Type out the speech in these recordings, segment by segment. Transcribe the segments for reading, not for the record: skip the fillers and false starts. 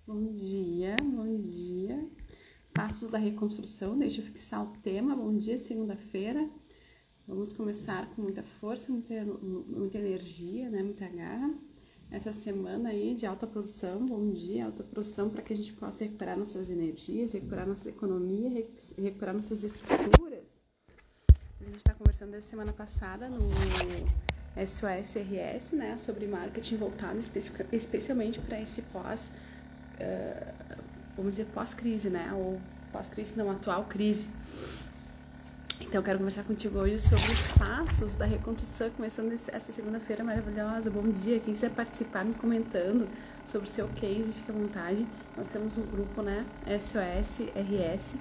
Bom dia, bom dia. Passos da reconstrução, deixa eu fixar o tema. Bom dia, segunda-feira. Vamos começar com muita força, muita energia, né? Muita garra. Essa semana aí de alta produção, bom dia, alta produção para que a gente possa recuperar nossas energias, recuperar nossa economia, recuperar nossas estruturas. A gente está conversando desde semana passada no SOS-RS, né? Sobre marketing voltado especialmente para esse vamos dizer, pós-crise, né? Ou pós-crise, não, atual crise. Então, eu quero conversar contigo hoje sobre os passos da reconstrução, começando essa segunda-feira maravilhosa. Bom dia, quem quiser participar me comentando sobre o seu case, fica à vontade. Nós temos um grupo, né? SOS-RS,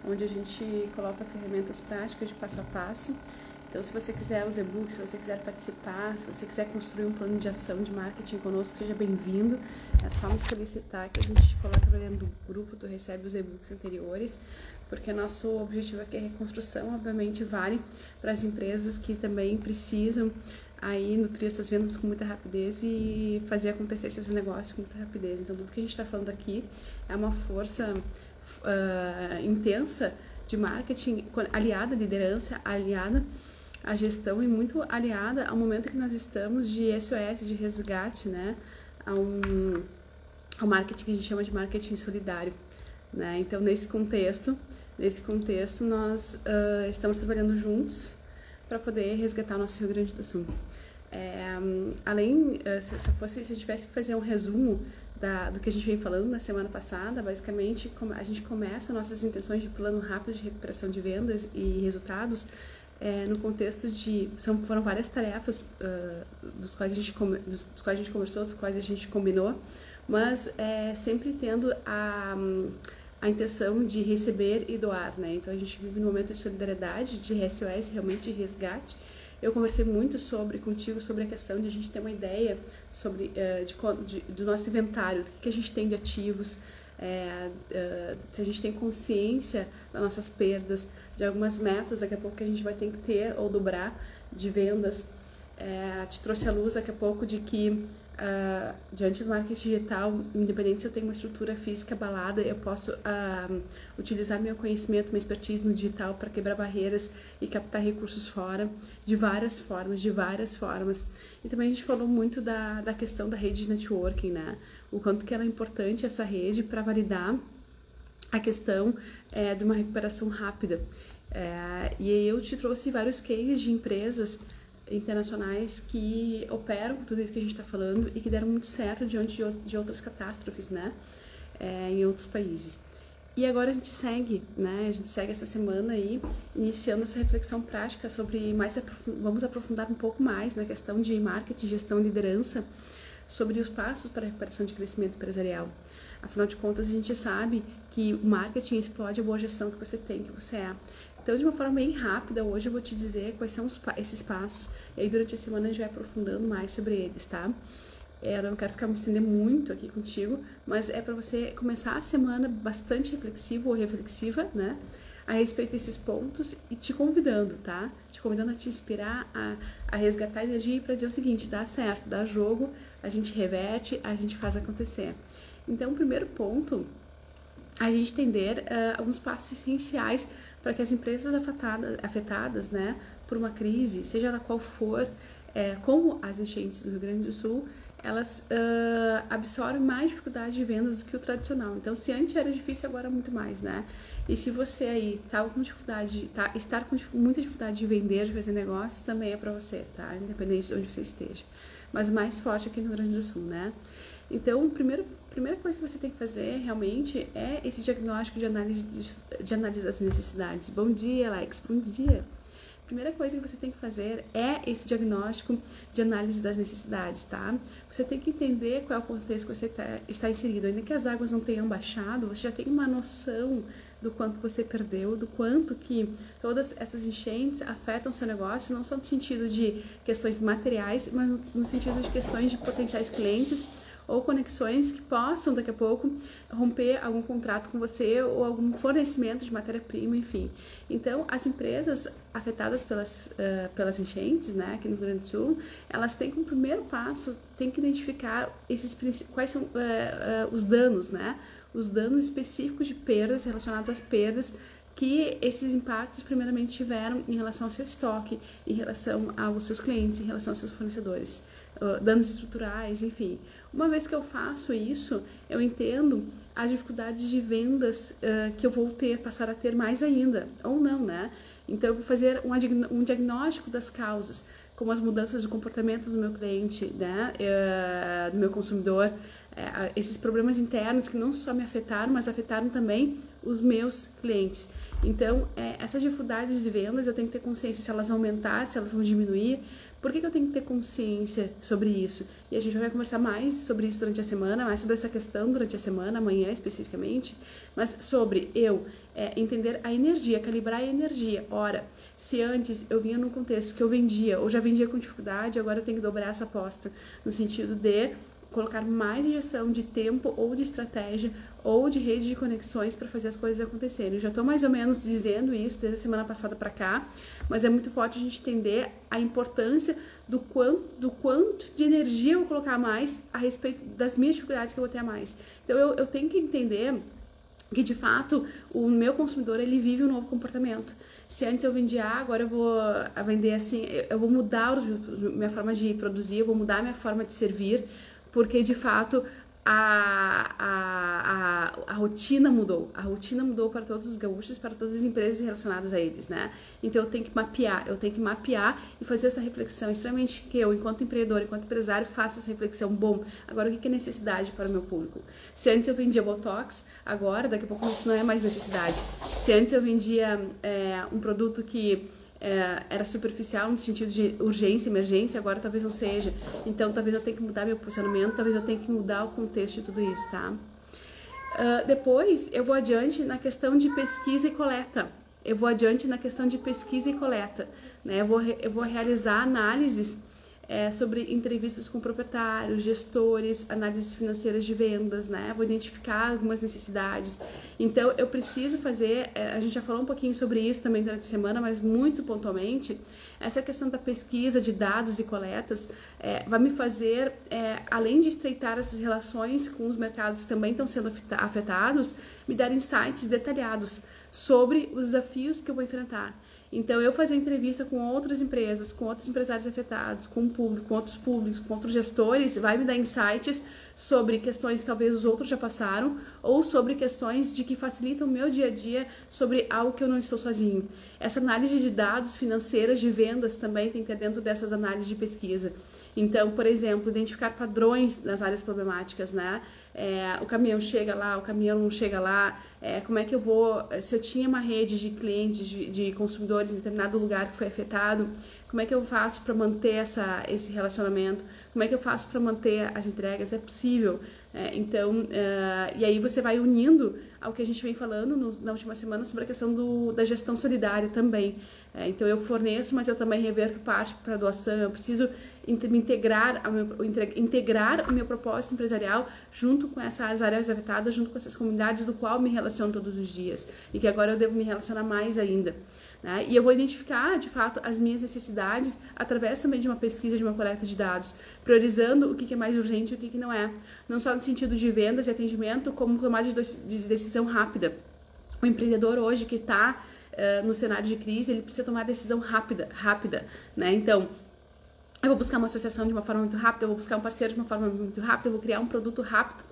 onde a gente coloca ferramentas práticas de passo a passo. Então, se você quiser os e-books, se você quiser participar, se você quiser construir um plano de ação de marketing conosco, seja bem-vindo. É só nos solicitar que a gente te coloca para dentro do grupo, tu recebe os e-books anteriores, porque nosso objetivo aqui é reconstrução, obviamente vale para as empresas que também precisam aí nutrir suas vendas com muita rapidez e fazer acontecer seus negócios com muita rapidez. Então, tudo que a gente está falando aqui é uma força intensa de marketing, aliada à liderança, aliada à gestão e muito aliada ao momento que nós estamos de SOS, de resgate, né, ao marketing que a gente chama de marketing solidário, né? Então, nesse contexto nós estamos trabalhando juntos para poder resgatar o nosso Rio Grande do Sul. Se a gente tivesse que fazer um resumo do que a gente vem falando na semana passada, basicamente a gente começa nossas intenções de plano rápido de recuperação de vendas e resultados no contexto de foram várias tarefas dos quais a gente conversou, dos quais a gente combinou, mas sempre tendo a intenção de receber e doar, né? Então a gente vive num momento de solidariedade, de SOS, realmente de resgate. Eu conversei muito contigo sobre a questão de a gente ter uma ideia sobre do nosso inventário, do que a gente tem de ativos, se a gente tem consciência das nossas perdas, de algumas metas daqui a pouco que a gente vai ter que ter ou dobrar de vendas. Te trouxe à luz daqui a pouco de que diante do marketing digital, independente se eu tenho uma estrutura física abalada, eu posso utilizar meu conhecimento, minha expertise no digital para quebrar barreiras e captar recursos fora, de várias formas. E também a gente falou muito da questão da rede de networking, né? O quanto que ela é importante, essa rede, para validar a questão de uma recuperação rápida. E aí eu te trouxe vários cases de empresas internacionais que operam com tudo isso que a gente está falando e que deram muito certo diante de outras catástrofes, né, em outros países. E agora a gente segue essa semana aí, iniciando essa reflexão prática sobre vamos aprofundar um pouco mais na questão de marketing, gestão e liderança, sobre os passos para a recuperação de crescimento empresarial. Afinal de contas, a gente sabe que o marketing explode a boa gestão que você tem, que você é. Então, de uma forma bem rápida, hoje eu vou te dizer quais são esses passos, e aí durante a semana a gente vai aprofundando mais sobre eles, tá? Eu não quero me estender muito aqui contigo, mas é para você começar a semana bastante reflexivo ou reflexiva, né? A respeito desses pontos e te convidando, tá? Te convidando a te inspirar, a resgatar energia e para dizer o seguinte: dá certo, dá jogo, a gente reverte, a gente faz acontecer. Então, o primeiro ponto, a gente entender alguns passos essenciais para que as empresas afetadas, né, por uma crise, seja ela qual for, como as enchentes do Rio Grande do Sul, elas absorvem mais dificuldade de vendas do que o tradicional. Então, se antes era difícil, agora é muito mais, né? E se você aí está com muita dificuldade de vender, de fazer negócio, também é para você, tá? Independente de onde você esteja. Mas mais forte aqui no Rio Grande do Sul, né? Então, a primeira coisa que você tem que fazer realmente é esse diagnóstico de análise das necessidades. Bom dia, Alex. Bom dia. A primeira coisa que você tem que fazer é esse diagnóstico de análise das necessidades, tá? Você tem que entender qual é o contexto que você está inserido. Ainda que as águas não tenham baixado, você já tem uma noção do quanto você perdeu, do quanto que todas essas enchentes afetam o seu negócio, não só no sentido de questões materiais, mas no sentido de questões de potenciais clientes ou conexões que possam daqui a pouco romper algum contrato com você ou algum fornecimento de matéria-prima, enfim. Então, as empresas afetadas pelas enchentes, né, aqui no Rio Grande do Sul, elas têm como primeiro passo, tem que identificar quais são os danos, né, os danos específicos de perdas relacionados às perdas que esses impactos primeiramente tiveram em relação ao seu estoque, em relação aos seus clientes, em relação aos seus fornecedores, danos estruturais, enfim. Uma vez que eu faço isso, eu entendo as dificuldades de vendas que eu vou passar a ter mais ainda, ou não, né? Então eu vou fazer um diagnóstico das causas, como as mudanças de comportamento do meu cliente, né? Do meu consumidor, esses problemas internos que não só me afetaram, mas afetaram também os meus clientes. Então, essas dificuldades de vendas, eu tenho que ter consciência se elas vão aumentar, se elas vão diminuir. Por que eu tenho que ter consciência sobre isso? E a gente vai conversar mais sobre isso durante a semana, mais sobre essa questão durante a semana, amanhã especificamente, mas sobre entender a energia, calibrar a energia. Ora, se antes eu vinha num contexto que eu vendia, ou já vendia com dificuldade, agora eu tenho que dobrar essa aposta, no sentido de colocar mais injeção de tempo ou de estratégia ou de rede de conexões para fazer as coisas acontecerem. Eu já estou mais ou menos dizendo isso desde a semana passada para cá, mas é muito forte a gente entender a importância do quanto de energia eu vou colocar mais a respeito das minhas dificuldades que eu vou ter a mais. Então eu tenho que entender que de fato o meu consumidor ele vive um novo comportamento. Se antes eu vendia A, agora eu vou vender assim, eu vou mudar minha forma de produzir, eu vou mudar minha forma de servir, porque de fato a rotina mudou. A rotina mudou para todos os gaúchos, para todas as empresas relacionadas a eles, né? Então eu tenho que mapear e fazer essa reflexão. Extremamente que eu, enquanto empreendedor, enquanto empresário, faça essa reflexão. Bom, agora o que é necessidade para o meu público? Se antes eu vendia Botox, agora, daqui a pouco isso não é mais necessidade. Se antes eu vendia um produto que era superficial no sentido de urgência, emergência, agora talvez não seja. Então talvez eu tenha que mudar meu posicionamento, talvez eu tenha que mudar o contexto de tudo isso, tá? Depois eu vou adiante na questão de pesquisa e coleta. Né? Eu vou realizar análises sobre entrevistas com proprietários, gestores, análises financeiras de vendas, né? Vou identificar algumas necessidades. Então, eu preciso fazer, a gente já falou um pouquinho sobre isso também durante a semana, mas muito pontualmente, essa questão da pesquisa de dados e coletas vai me fazer, além de estreitar essas relações com os mercados que também estão sendo afetados, me dar insights detalhados sobre os desafios que eu vou enfrentar. Então, eu fazer entrevista com outras empresas, com outros empresários afetados, com o público, com outros públicos, com outros gestores, vai me dar insights sobre questões que talvez os outros já passaram ou sobre questões de que facilitam o meu dia a dia sobre algo que eu não estou sozinho. Essa análise de dados financeiras de vendas também tem que ter dentro dessas análises de pesquisa. Então, por exemplo, identificar padrões nas áreas problemáticas, né? O caminhão chega lá, o caminhão não chega lá, como é que eu vou, se eu tinha uma rede de clientes, de consumidores em determinado lugar que foi afetado, como é que eu faço para manter esse relacionamento, como é que eu faço para manter as entregas, é possível. E aí você vai unindo ao que a gente vem falando na última semana sobre a questão da gestão solidária também. Então eu forneço, mas eu também reverto parte para doação, eu preciso integrar o meu propósito empresarial junto com essas áreas afetadas, junto com essas comunidades do qual me relaciono todos os dias e que agora eu devo me relacionar mais ainda. Né? E eu vou identificar, de fato, as minhas necessidades através também de uma pesquisa, de uma coleta de dados, priorizando o que é mais urgente e o que não é. Não só no sentido de vendas e atendimento, como tomada de decisão rápida. O empreendedor hoje que está no cenário de crise, ele precisa tomar decisão rápida, né? Então, eu vou buscar uma associação de uma forma muito rápida, eu vou buscar um parceiro de uma forma muito rápida, eu vou criar um produto rápido,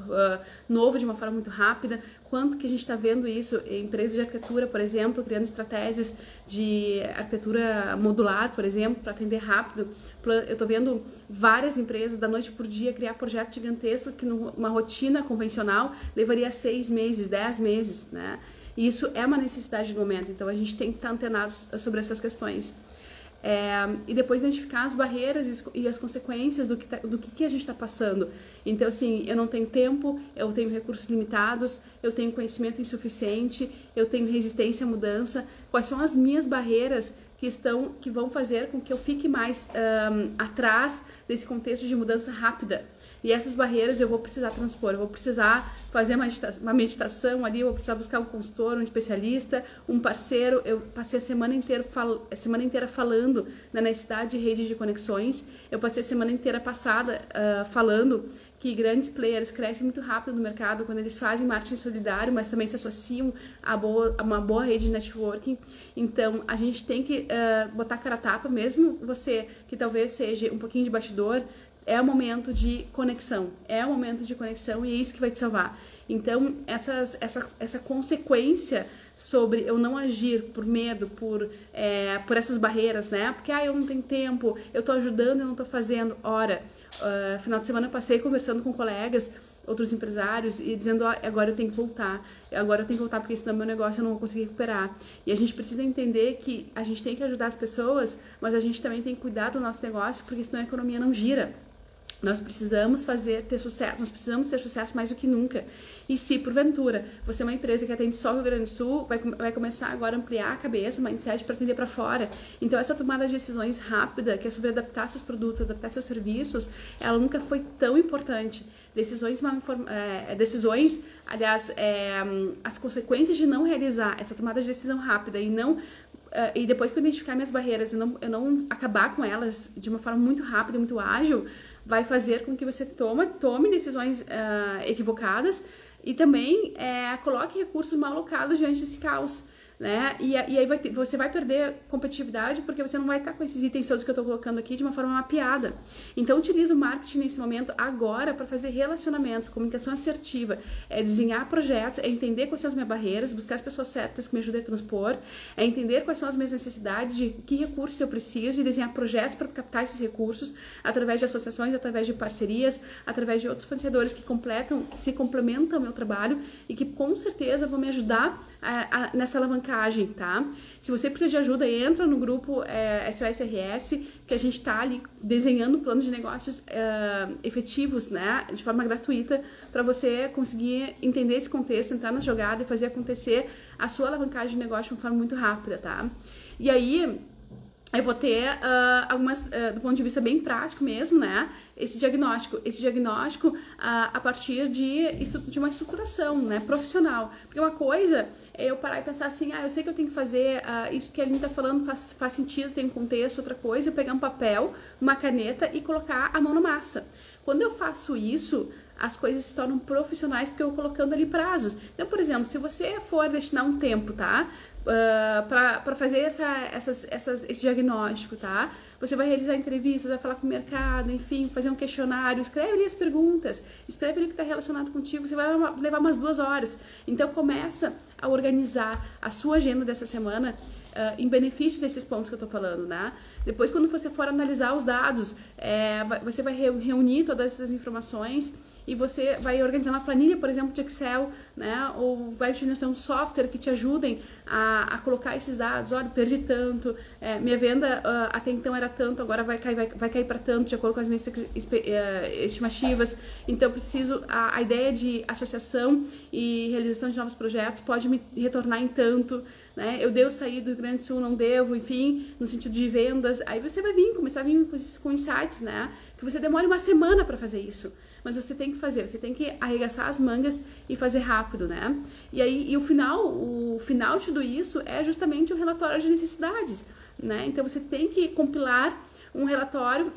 novo de uma forma muito rápida. Quanto que a gente está vendo isso em empresas de arquitetura, por exemplo, criando estratégias de arquitetura modular, por exemplo, para atender rápido. Eu estou vendo várias empresas da noite por dia criar projetos gigantescos que numa rotina convencional levaria 6 meses, 10 meses, né? E isso é uma necessidade do momento, então a gente tem que estar antenados sobre essas questões. E depois identificar as barreiras e as consequências do que a gente está passando. Então, assim, eu não tenho tempo, eu tenho recursos limitados, eu tenho conhecimento insuficiente, eu tenho resistência à mudança. Quais são as minhas barreiras que vão fazer com que eu fique mais atrás desse contexto de mudança rápida? E essas barreiras eu vou precisar transpor, eu vou precisar fazer uma meditação ali, eu vou precisar buscar um consultor, um especialista, um parceiro. Eu passei a semana inteira falando na necessidade de rede de conexões. Eu passei a semana inteira passada falando que grandes players crescem muito rápido no mercado quando eles fazem marketing solidário, mas também se associam a uma boa rede de networking. Então, a gente tem que botar cara a tapa, mesmo você que talvez seja um pouquinho de bastidor, é o momento de conexão, e é isso que vai te salvar. Então, essa consequência sobre eu não agir por medo, por essas barreiras, né? Porque eu não tenho tempo, eu tô ajudando, eu não tô fazendo. Ora, final de semana eu passei conversando com colegas, outros empresários, e dizendo, agora eu tenho que voltar porque senão meu negócio eu não vou conseguir recuperar. E a gente precisa entender que a gente tem que ajudar as pessoas, mas a gente também tem que cuidar do nosso negócio, porque senão a economia não gira. Nós precisamos ter sucesso, nós precisamos ter sucesso mais do que nunca. E se, porventura, você é uma empresa que atende só o Rio Grande do Sul, vai começar agora a ampliar a cabeça, o mindset para atender para fora. Então, essa tomada de decisões rápida, que é sobre adaptar seus produtos, adaptar seus serviços, ela nunca foi tão importante. Aliás, as consequências de não realizar essa tomada de decisão rápida e depois que eu identificar minhas barreiras e eu não acabar com elas de uma forma muito rápida e muito ágil, vai fazer com que você tome decisões equivocadas e também coloque recursos mal alocados diante desse caos, né? E aí você vai perder competitividade porque você não vai estar com esses itens todos que eu estou colocando aqui de uma forma mapeada. Então, utiliza o marketing nesse momento agora para fazer relacionamento, comunicação assertiva, desenhar projetos, entender quais são as minhas barreiras, buscar as pessoas certas que me ajudem a transpor, entender quais são as minhas necessidades, de que recursos eu preciso e desenhar projetos para captar esses recursos através de associações, através de parcerias, através de outros fornecedores que se complementam ao meu trabalho e que com certeza vão me ajudar nessa alavancagem, tá? Se você precisa de ajuda, entra no grupo SOSRS, que a gente tá ali desenhando planos de negócios efetivos, né? De forma gratuita, para você conseguir entender esse contexto, entrar na jogada e fazer acontecer a sua alavancagem de negócio de uma forma muito rápida, tá? E aí, eu vou ter algumas, do ponto de vista bem prático mesmo, né? Esse diagnóstico a partir de uma estruturação, né? Profissional. Porque uma coisa é eu parar e pensar assim, eu sei que eu tenho que fazer isso que a Aline tá falando faz sentido, tem um contexto. Outra coisa é pegar um papel, uma caneta e colocar a mão na massa. Quando eu faço isso, as coisas se tornam profissionais porque eu vou colocando ali prazos. Então, por exemplo, se você for destinar um tempo, tá? Para fazer esse diagnóstico, tá? Você vai realizar entrevistas, vai falar com o mercado, enfim, fazer um questionário, escreve ali as perguntas, escreve ali o que está relacionado contigo, você vai levar umas 2 horas. Então, começa a organizar a sua agenda dessa semana em benefício desses pontos que eu estou falando, né? Depois, quando você for analisar os dados, você vai reunir todas essas informações e você vai organizar uma planilha, por exemplo, de Excel, né? Ou vai utilizar um software que te ajudem a colocar esses dados. Olha, perdi tanto, minha venda até então era tanto, agora vai cair para tanto, de acordo com as minhas estimativas. Então, a ideia de associação e realização de novos projetos pode me retornar em tanto, né? Eu devo sair do Rio Grande do Sul, não devo, enfim, no sentido de vendas. Aí você vai começar a vir com insights, né? Que você demore uma semana para fazer isso. Mas você tem que fazer, você tem que arregaçar as mangas e fazer rápido, né? E o final de tudo isso é justamente o relatório de necessidades, né? Então você tem que compilar um relatório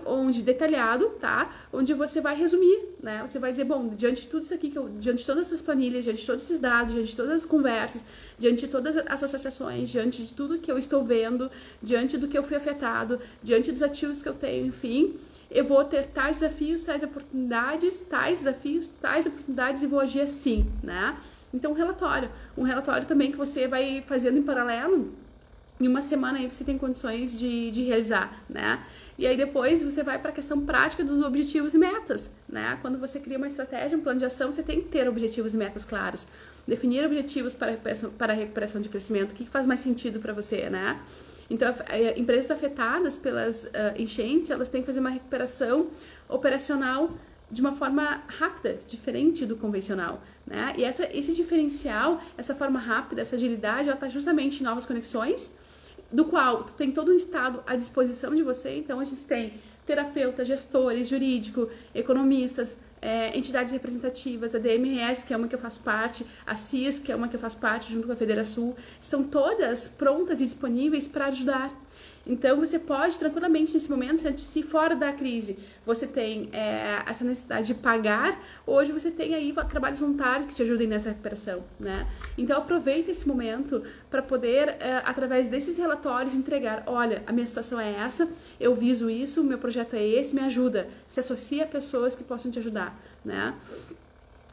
onde detalhado, tá? Onde você vai resumir, né? Você vai dizer, bom, diante de tudo isso aqui, diante de todas essas planilhas, diante de todos esses dados, diante de todas as conversas, diante de todas as associações, diante de tudo que eu estou vendo, diante do que eu fui afetado, diante dos ativos que eu tenho, enfim, eu vou ter tais desafios, tais oportunidades e vou agir assim, né? Então, um relatório também que você vai fazendo em paralelo. Em uma semana aí você tem condições de realizar, né? E aí depois você vai para a questão prática dos objetivos e metas, né? Quando você cria uma estratégia, um plano de ação, você tem que ter objetivos e metas claros. Definir objetivos para a recuperação de crescimento, o que faz mais sentido para você, né? Então, empresas afetadas pelas enchentes, elas têm que fazer uma recuperação operacional de uma forma rápida, diferente do convencional, né? E esse diferencial, essa forma rápida, essa agilidade, ela está justamente em novas conexões, do qual tu tem todo um estado à disposição de você. Então, a gente tem terapeutas, gestores, jurídico, economistas, entidades representativas, a DMS, que é uma que eu faço parte, a CIS, que é uma que eu faço parte junto com a Federação, estão todas prontas e disponíveis para ajudar. Então, você pode tranquilamente, nesse momento, se fora da crise, você tem essa necessidade de pagar, hoje você tem aí trabalhos voluntários que te ajudem nessa recuperação, né? Então, aproveita esse momento para poder, através desses relatórios, entregar, olha, a minha situação é essa, eu viso isso, o meu projeto é esse, me ajuda. Se associa a pessoas que possam te ajudar, né?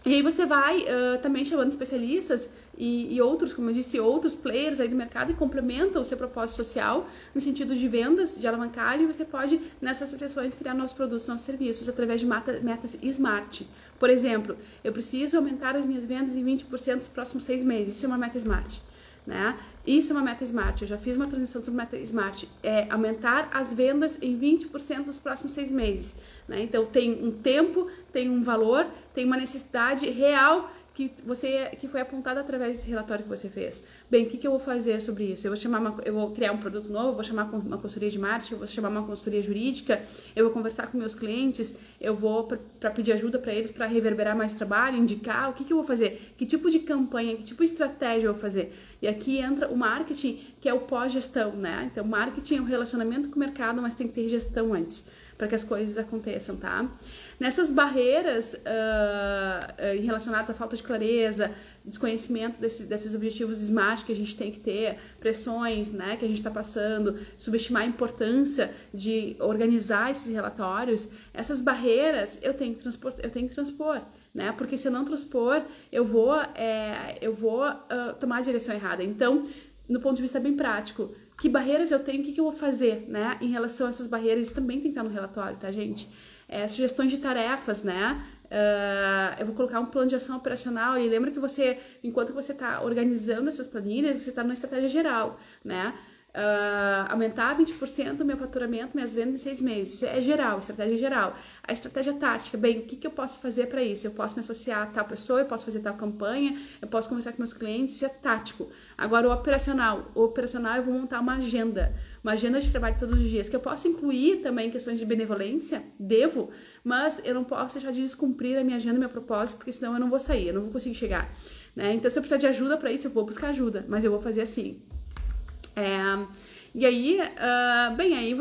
E aí você vai também chamando especialistas e outros, como eu disse, outros players aí do mercado e complementam o seu propósito social no sentido de vendas, de alavancagem, e você pode, nessas associações, criar novos produtos, novos serviços através de metas SMART. Por exemplo, eu preciso aumentar as minhas vendas em 20% nos próximos 6 meses. Isso é uma meta SMART. Né? Isso é uma meta SMART, eu já fiz uma transmissão sobre meta SMART, aumentar as vendas em 20% nos próximos 6 meses, né? Então tem um tempo, tem um valor, tem uma necessidade real que foi apontada através desse relatório que você fez. Bem, o que eu vou fazer sobre isso? Eu vou criar um produto novo, vou chamar uma consultoria de marketing, eu vou chamar uma consultoria jurídica, eu vou conversar com meus clientes, eu vou para pedir ajuda para eles, para reverberar mais trabalho, indicar o que eu vou fazer, que tipo de campanha, que tipo de estratégia eu vou fazer. E aqui entra o marketing, que é o pós-gestão, né? Então, marketing é um relacionamento com o mercado, mas tem que ter gestão antes, para que as coisas aconteçam, tá? Nessas barreiras relacionadas à falta de clareza, desconhecimento desses objetivos SMART que a gente tem que ter, pressões, né, que a gente está passando, subestimar a importância de organizar esses relatórios, essas barreiras eu tenho que transpor, né? Porque se eu não transpor, eu vou tomar a direção errada. Então, no ponto de vista bem prático, que barreiras eu tenho, o que eu vou fazer, né, em relação a essas barreiras, isso também tem que estar no relatório, tá, gente? Sugestões de tarefas, né? Eu vou colocar um plano de ação operacional e lembra que você, enquanto você está organizando essas planilhas, você está numa estratégia geral, né? Aumentar 20% o meu faturamento, minhas vendas em 6 meses. Isso é geral, estratégia geral. A estratégia tática, bem, o que eu posso fazer para isso? Eu posso me associar a tal pessoa, eu posso fazer tal campanha, eu posso conversar com meus clientes, isso é tático. Agora, o operacional eu vou montar uma agenda de trabalho todos os dias, que eu posso incluir também questões de benevolência, mas eu não posso deixar de descumprir a minha agenda, meu propósito, porque senão eu não vou sair, eu não vou conseguir chegar, né? Então, se eu precisar de ajuda para isso, eu vou buscar ajuda, mas eu vou fazer assim. E aí, aí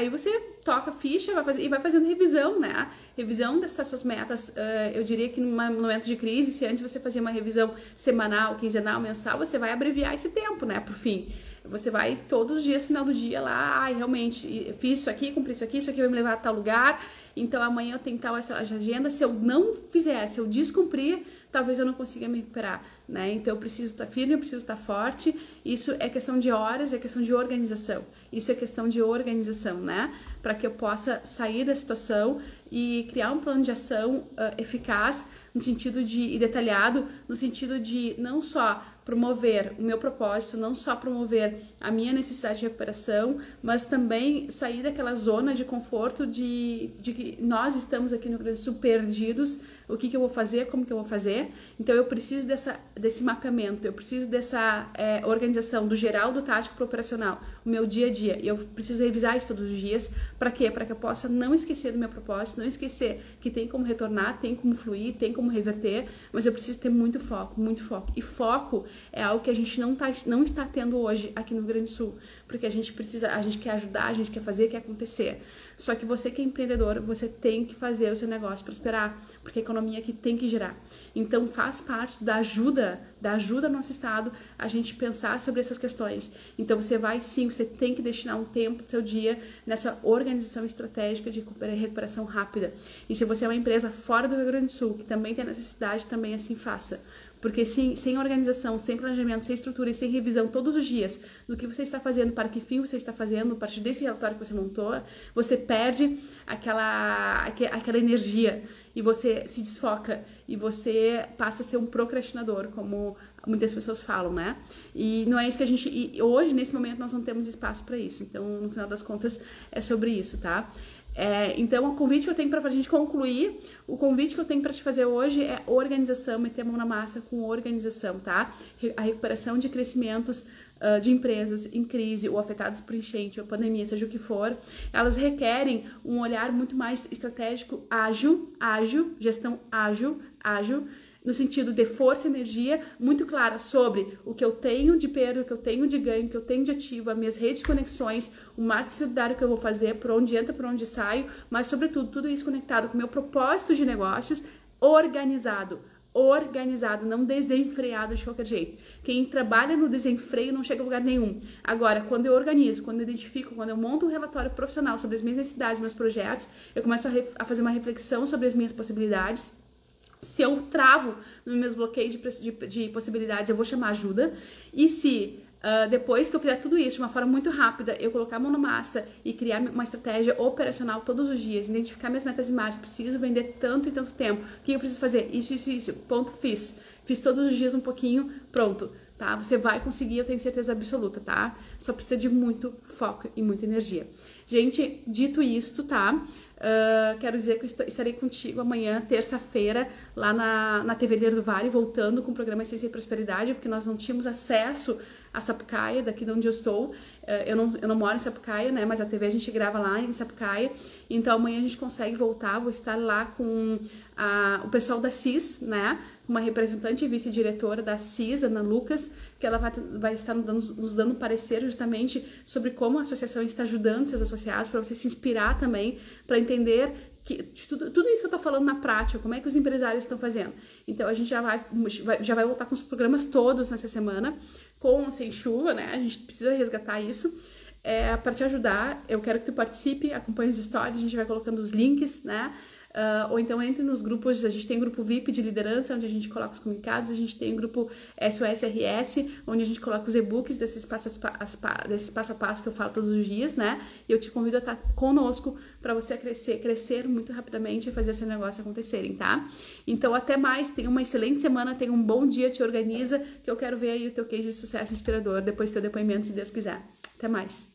você toca a ficha e vai fazendo revisão, né? Revisão dessas suas metas. Eu diria que num momento de crise, se antes você fazia uma revisão semanal, quinzenal, mensal, você vai abreviar esse tempo, né? Por fim, você vai todos os dias, final do dia lá, realmente fiz isso aqui, cumpri isso aqui vai me levar a tal lugar, então amanhã eu tenho tal essa agenda, se eu não fizer, se eu descumprir, talvez eu não consiga me recuperar, né? Então eu preciso estar firme, eu preciso estar forte, isso é questão de horas, é questão de organização, né? Para que eu possa sair da situação e criar um plano de ação eficaz no sentido e detalhado, no sentido de não só promover o meu propósito, não só promover a minha necessidade de recuperação, mas também sair daquela zona de conforto de que nós estamos aqui no Rio Grande do Sul perdidos, o que eu vou fazer, como que eu vou fazer. Então eu preciso desse mapeamento, eu preciso dessa organização do geral, do tático para o operacional, o meu dia a dia, e eu preciso revisar isso todos os dias. Para quê? Para que eu possa não esquecer do meu propósito, não esquecer que tem como retornar, tem como fluir, tem como reverter, mas eu preciso ter muito foco, e foco é algo que a gente não está tendo hoje aqui no Rio Grande do Sul, porque a gente quer ajudar, a gente quer fazer, quer acontecer. Só que você que é empreendedor, você tem que fazer o seu negócio prosperar, porque a economia aqui tem que girar. Então faz parte da ajuda do nosso estado a gente pensar sobre essas questões. Então você tem que destinar um tempo do seu dia nessa organização estratégica de recuperação rápida. E se você é uma empresa fora do Rio Grande do Sul, que também tem necessidade, também assim faça. Porque sem organização, sem planejamento, sem estrutura e sem revisão todos os dias do que você está fazendo, para que fim você está fazendo, a partir desse relatório que você montou, você perde aquela energia e você se desfoca e você passa a ser um procrastinador, como muitas pessoas falam, né? E não é isso que hoje, nesse momento, nós não temos espaço para isso. Então, no final das contas, é sobre isso, tá? Então, o convite que eu tenho pra gente concluir, o convite que eu tenho para te fazer hoje é organização, meter a mão na massa com organização, tá? A recuperação de crescimentos de empresas em crise ou afetadas por enchente ou pandemia, seja o que for, elas requerem um olhar muito mais estratégico, ágil, gestão ágil, no sentido de força e energia muito clara sobre o que eu tenho de perda, o que eu tenho de ganho, o que eu tenho de ativo, as minhas redes de conexões, o marketing solidário que eu vou fazer, por onde entra, por onde saio, mas sobretudo tudo isso conectado com o meu propósito de negócios organizado, não desenfreado de qualquer jeito. Quem trabalha no desenfreio não chega a lugar nenhum. Agora, quando eu organizo, quando eu identifico, quando eu monto um relatório profissional sobre as minhas necessidades, meus projetos, eu começo a fazer uma reflexão sobre as minhas possibilidades. Se eu travo nos meus bloqueios de possibilidades, eu vou chamar ajuda. E se depois que eu fizer tudo isso de uma forma muito rápida, eu colocar a mão na massa e criar uma estratégia operacional todos os dias, identificar minhas metas e margens, preciso vender tanto e tanto tempo, o que eu preciso fazer? Isso, ponto, fiz todos os dias um pouquinho, pronto, tá? Você vai conseguir, eu tenho certeza absoluta, tá? Só precisa de muito foco e muita energia. Gente, dito isto, tá? Quero dizer que eu estarei contigo amanhã, terça-feira, lá na TV Líder do Vale, voltando com o programa Essência e Prosperidade, porque nós não tínhamos acesso a Sapucaia, daqui de onde eu estou. Eu não moro em Sapucaia, né? Mas a TV a gente grava lá em Sapucaia. Então amanhã a gente consegue voltar. Vou estar lá com o pessoal da CIS, né? Uma representante e vice-diretora da CIS, Ana Lucas, que ela vai estar nos dando parecer justamente sobre como a associação está ajudando seus associados, para você se inspirar também, para entender que tudo isso que eu tô falando na prática, como é que os empresários estão fazendo. Então a gente já vai voltar com os programas todos nessa semana, com ou sem chuva, né? A gente precisa resgatar isso. Para te ajudar, eu quero que tu participe, acompanhe os stories, a gente vai colocando os links, né? Ou então entre nos grupos, a gente tem grupo VIP de liderança, onde a gente coloca os comunicados, a gente tem grupo SOSRS, onde a gente coloca os e-books desse passo a passo que eu falo todos os dias, né? E eu te convido a estar conosco para você crescer muito rapidamente e fazer o seu negócio acontecerem, tá? Então até mais, tenha uma excelente semana, tenha um bom dia, te organiza, que eu quero ver aí o teu case de sucesso inspirador, depois do teu depoimento, se Deus quiser. Até mais!